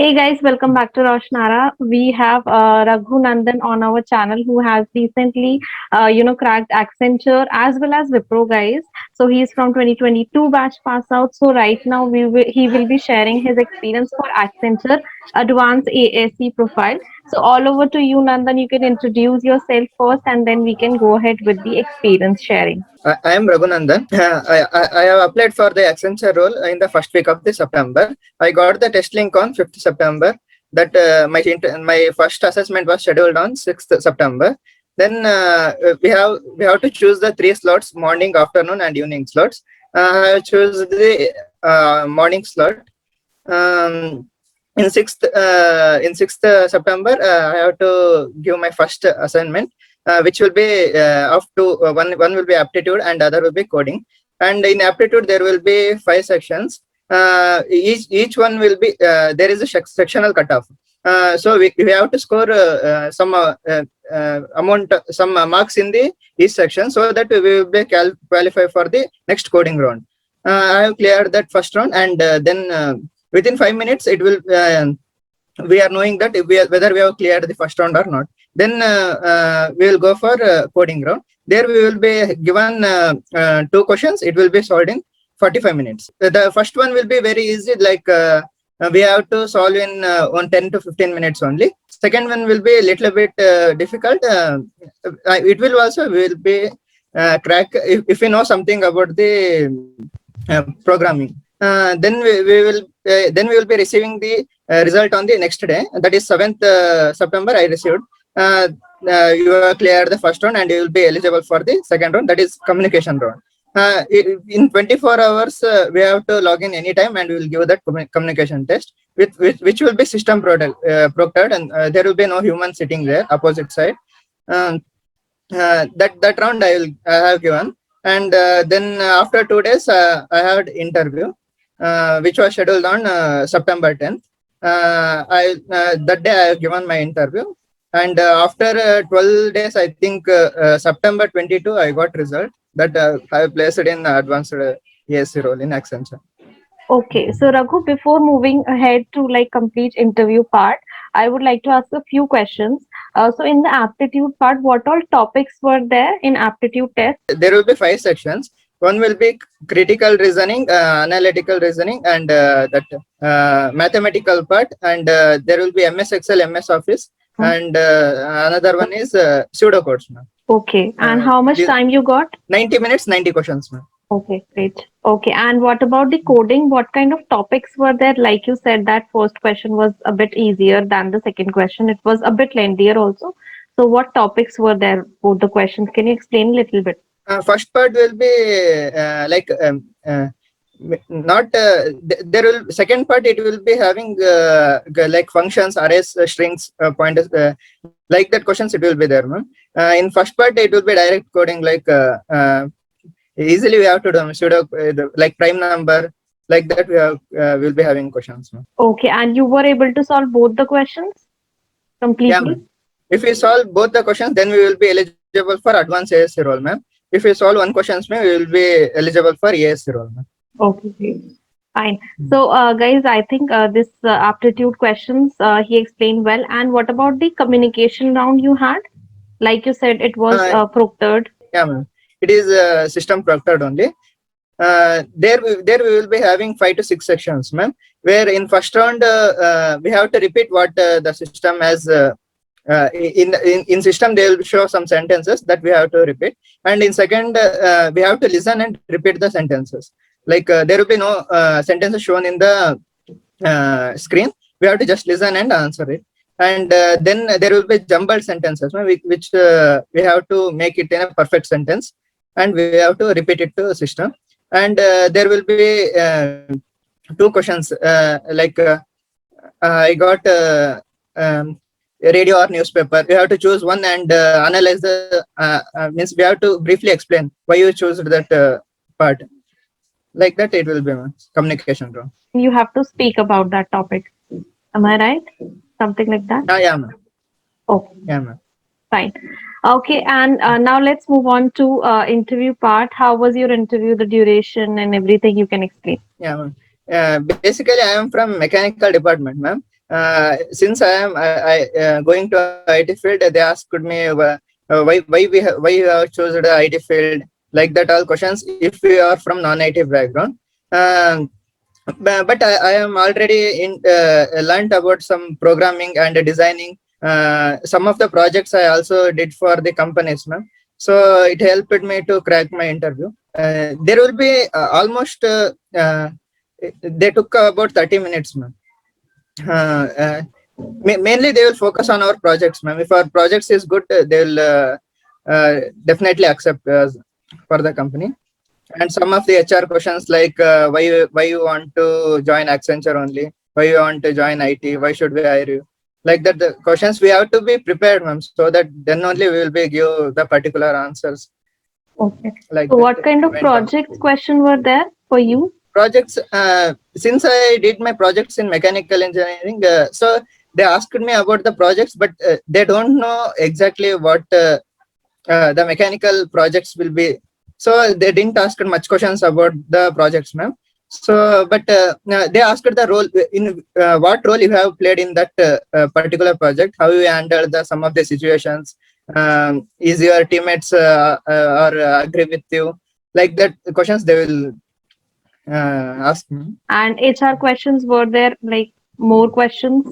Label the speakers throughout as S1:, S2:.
S1: Hey guys, welcome back to Roshnara. We have Raghu Nandan on our channel who has recently, cracked Accenture as well as Wipro guys. So he's from 2022 batch pass out. So right now he will be sharing his experience for Accenture Advanced ASC profile. So all over to you, Nandan. You can introduce yourself first, and then we can go ahead with the experience sharing.
S2: I am Raghunandan. I have applied for the Accenture role in the first week of the September. I got the test link on 5th September. That my first assessment was scheduled on 6th September. Then we have to choose the three slots: morning, afternoon, and evening slots. I choose the morning slot. Um, in sixth September, I have to give my first assignment, which will be up to one will be aptitude and other will be coding. And in aptitude there will be five sections. Each one will be there is a sectional cutoff. So we have to score some marks in the each section, so that we will be qualify for the next coding round. I have cleared that first round, and then within 5 minutes it will we are knowing that if whether we have cleared the first round or not. Then we will go for coding round. There we will be given two questions. It will be solved in 45 minutes. The first one will be very easy, like we have to solve in on 10 to 15 minutes only. Second one will be a little bit difficult. It will also will be crack if we know something about the programming. Then we will be receiving the result on the next day. That is 7th September. I received. You have cleared the first round, and you will be eligible for the second round. That is communication round. In 24 hours, we have to log in anytime, and we will give that communication test, which will be system proctored, and there will be no human sitting there opposite side. Um, that round I have given, and then after 2 days I had interview, which was scheduled on September 10th. That day I have given my interview, and after 12 days, I think September 22, I got result that I placed in advanced ASC role in Accenture.
S1: Okay, so Raghu, before moving ahead to like complete interview part, I would like to ask a few questions. So in the aptitude part, what all topics were there in aptitude test?
S2: There will be five sections. One will be critical reasoning, analytical reasoning, and that mathematical part. And there will be MS Excel, MS Office, and another one is pseudocodes, ma'am.
S1: Okay, and how much time you got?
S2: 90 minutes, 90 questions, ma'am.
S1: Okay, great. Okay, and what about the coding? What kind of topics were there? Like you said, that first question was a bit easier than the second question. It was a bit lengthier also. So, what topics were there? Both the questions. Can you explain a little bit?
S2: First part will be like not there will second part it will be having like functions, arrays, strings, pointers, like that questions it will be there, ma'am. In first part it will be direct coding, like easily we have to do pseudo like prime number, like that we have will be having questions, ma'am.
S1: Okay, and you were able to solve both the questions completely?
S2: Yeah, ma'am. If we solve both the questions, then we will be eligible for advanced ASC role, ma'am. If we solve one questions, ma'am, we will be eligible for ASC role, ma'am.
S1: Okay, great. Fine. So, guys, I think this aptitude questions he explained well. And what about the communication round you had? Like you said, it was proctored.
S2: Yeah, ma'am. It is system proctored only. There we will be having 5 to 6 sections, ma'am. Where in first round we have to repeat what the system has. In system they will show some sentences that we have to repeat, and in second we have to listen and repeat the sentences. Like there will be no sentences shown in the screen. We have to just listen and answer it. And then there will be jumbled sentences, which we have to make it in a perfect sentence, and we have to repeat it to the system. And there will be two questions, like I got radio or newspaper. We have to choose one and analyze the means we have to briefly explain why you choose that part. Like that it will be communication room.
S1: You have to speak about that topic. Am I right? Something like that?
S2: Yeah, ma'am.
S1: Okay.
S2: Yeah, ma'am.
S1: Fine. Okay, and now let's move on to interview part. How was your interview, the duration and everything you can explain?
S2: Yeah, ma'am. Basically, I am from mechanical department, ma'am. Since I going to IT field, they asked me why you have chosen the IT field, like that all questions if we are from non-IT background. Um, but I am already learned about some programming and designing. Some of the projects I also did for the companies, ma'am. So it helped me to crack my interview. There will be almost they took about 30 minutes, ma'am. Uh, uh, Mainly they will focus on our projects, ma'am. If our projects is good, they will definitely accept us for the company. And some of the HR questions like why you want to join Accenture only, why you want to join IT, why should we hire you, like that. The questions we have to be prepared, ma'am, so that then only we will be give the particular answers
S1: Okay.
S2: like
S1: So
S2: that.
S1: what kind of
S2: Went on.
S1: projects question were there for you?
S2: Projects. Since I did my projects in mechanical engineering, so they asked me about the projects, but they don't know exactly what the mechanical projects will be. So they didn't ask much questions about the projects, ma'am. So, but they asked the role in what role you have played in that particular project, how you handled the some of the situations. Is your teammates or agree with you? Like that questions they will ask me.
S1: And HR questions were there like more questions?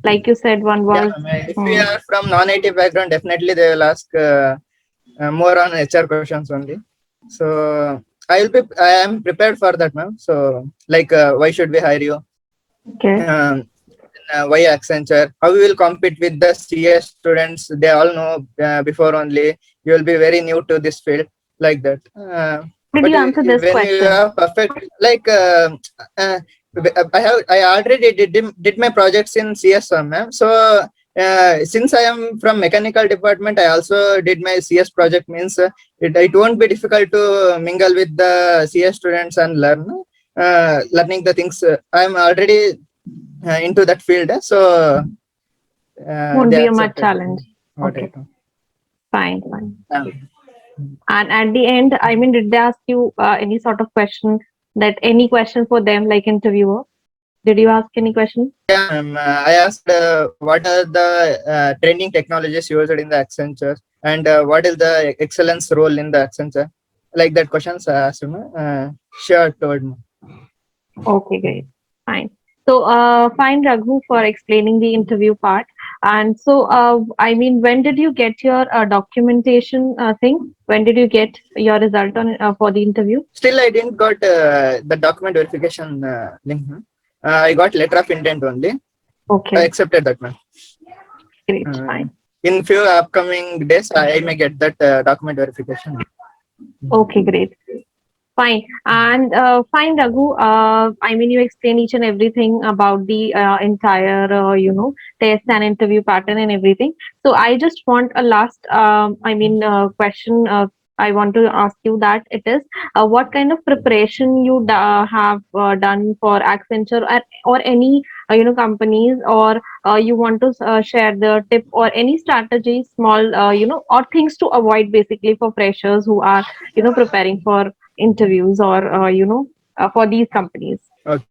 S1: Like you said, one
S2: Yeah,
S1: was
S2: ma'am. If we
S1: hmm,
S2: are from non-IT background, definitely they will ask more on HR questions only. So I am prepared for that, ma'am. So like, why should we hire you?
S1: okay.
S2: Why Accenture? How we will compete with the CS students? They all know before only. You will be very new to this field, like that.
S1: Did
S2: But
S1: you answer this
S2: when you
S1: question?
S2: are perfect, like uh, I already did my projects in CS, ma'am. So since I am from mechanical department, I also did my CS project. Means it won't be difficult to mingle with the CS students and learning the things. I'm already into that field, so
S1: Won't
S2: they
S1: be a much
S2: accepted
S1: challenge.
S2: what I
S1: Okay,
S2: told.
S1: fine, fine.
S2: Um,
S1: And at the end, I mean, did they ask you any sort of question that any question for them, like interviewer? Did you ask any question?
S2: yeah, I asked what are the trending technologies used in the Accenture, and what is the excellence role in the Accenture, like that questions I asked him. Sure, told me.
S1: Okay, great. Fine. So, fine, Raghu, for explaining the interview part. And so, I mean, when did you get your documentation thing? When did you get your result on for the interview?
S2: Still, I didn't got the document verification link. I got letter of intent only. I
S1: Okay,
S2: accepted that, man.
S1: great,
S2: Uh,
S1: fine.
S2: in few upcoming days, I may get that document verification.
S1: Okay, great. Fine. And fine, Raghu. I mean, you explain each and everything about the entire, test and interview pattern and everything. So I just want a last, question. I want to ask you that it is what kind of preparation you have done for Accenture or any, companies, or you want to share the tip or any strategy, small, or things to avoid basically for freshers who are, preparing for interviews or for these companies.
S2: Okay.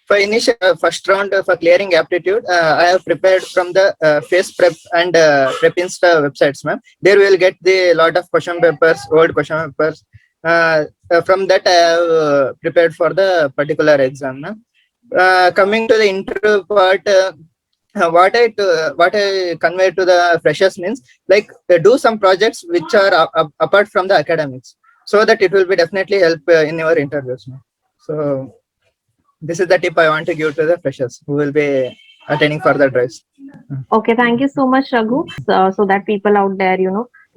S2: For initial first round for clearing aptitude, I have prepared from the face prep and prep insta websites, ma'am. There we will get the lot of question papers, old question papers. From that, I have prepared for the particular exam, ma'am. Coming to the interview part, what I convey to the freshers means like do some projects which are apart from the academics, so that it will be definitely help in your interviews, ma'am. So this is the tip I want to give to the freshers who will be attending further drives.
S1: Okay, thank you so much, Raghu. So that people out there,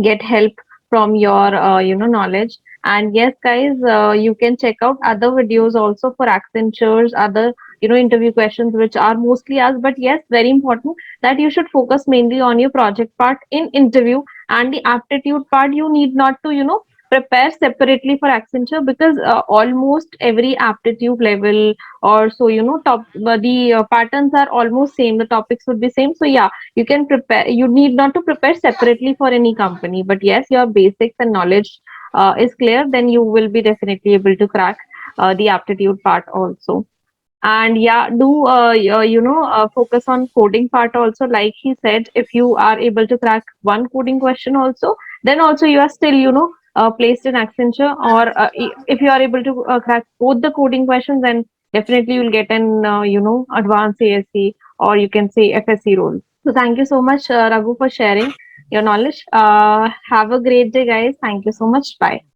S1: get help from your, knowledge. And yes, guys, you can check out other videos also for Accentures, other, interview questions which are mostly asked. But yes, very important that you should focus mainly on your project part in interview, and the aptitude part. You need not to, prepare separately for Accenture, because almost every aptitude level or so, top the patterns are almost same, the topics would be same. So yeah, you can prepare, you need not to prepare separately for any company, but yes, your basics and knowledge is clear, then you will be definitely able to crack the aptitude part also. And yeah, do focus on coding part also. Like he said, if you are able to crack one coding question also, then also you are still placed in Accenture. Or if you are able to crack both the coding questions, then definitely you'll get an advanced ASC, or you can say FSC role. So thank you so much, Raghu, for sharing your knowledge. Have a great day, guys. Thank you so much. Bye.